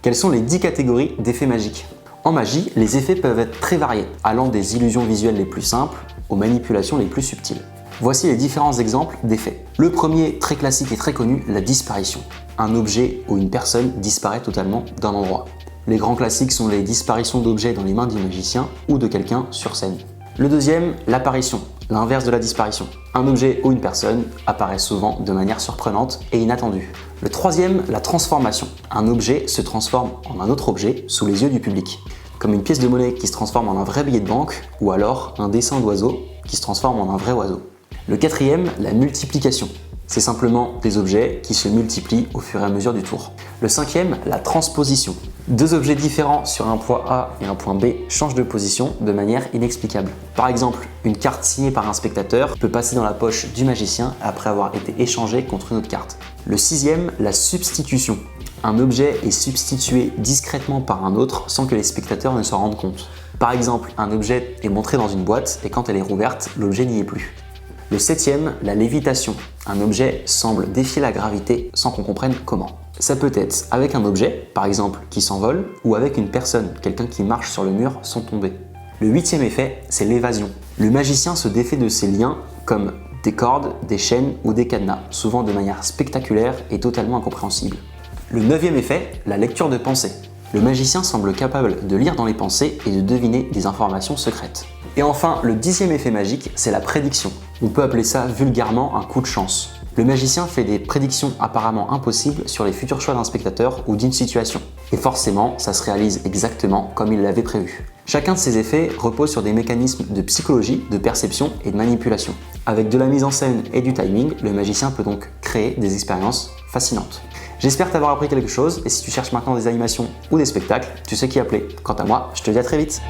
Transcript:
Quelles sont les 10 catégories d'effets magiques? En magie, les effets peuvent être très variés, allant des illusions visuelles les plus simples aux manipulations les plus subtiles. Voici les différents exemples d'effets. Le premier, très classique et très connu, la disparition. Un objet ou une personne disparaît totalement d'un endroit. Les grands classiques sont les disparitions d'objets dans les mains du magicien ou de quelqu'un sur scène. Le deuxième, l'apparition, l'inverse de la disparition. Un objet ou une personne apparaît souvent de manière surprenante et inattendue. Le troisième, la transformation. Un objet se transforme en un autre objet sous les yeux du public, comme une pièce de monnaie qui se transforme en un vrai billet de banque ou alors un dessin d'oiseau qui se transforme en un vrai oiseau. Le quatrième, la multiplication. C'est simplement des objets qui se multiplient au fur et à mesure du tour. Le cinquième, la transposition. Deux objets différents sur un point A et un point B changent de position de manière inexplicable. Par exemple, une carte signée par un spectateur peut passer dans la poche du magicien après avoir été échangée contre une autre carte. Le sixième, la substitution. Un objet est substitué discrètement par un autre sans que les spectateurs ne s'en rendent compte. Par exemple, un objet est montré dans une boîte et quand elle est rouverte, l'objet n'y est plus. Le septième, la lévitation. Un objet semble défier la gravité sans qu'on comprenne comment. Ça peut être avec un objet, par exemple qui s'envole, ou avec une personne, quelqu'un qui marche sur le mur sans tomber. Le huitième effet, c'est l'évasion. Le magicien se défait de ses liens comme des cordes, des chaînes ou des cadenas, souvent de manière spectaculaire et totalement incompréhensible. Le neuvième effet, la lecture de pensée. Le magicien semble capable de lire dans les pensées et de deviner des informations secrètes. Et enfin, le 10e effet magique, c'est la prédiction. On peut appeler ça vulgairement un coup de chance. Le magicien fait des prédictions apparemment impossibles sur les futurs choix d'un spectateur ou d'une situation. Et forcément, ça se réalise exactement comme il l'avait prévu. Chacun de ces effets repose sur des mécanismes de psychologie, de perception et de manipulation. Avec de la mise en scène et du timing, le magicien peut donc créer des expériences fascinantes. J'espère t'avoir appris quelque chose et si tu cherches maintenant des animations ou des spectacles, tu sais qui appeler. Quant à moi, je te dis à très vite.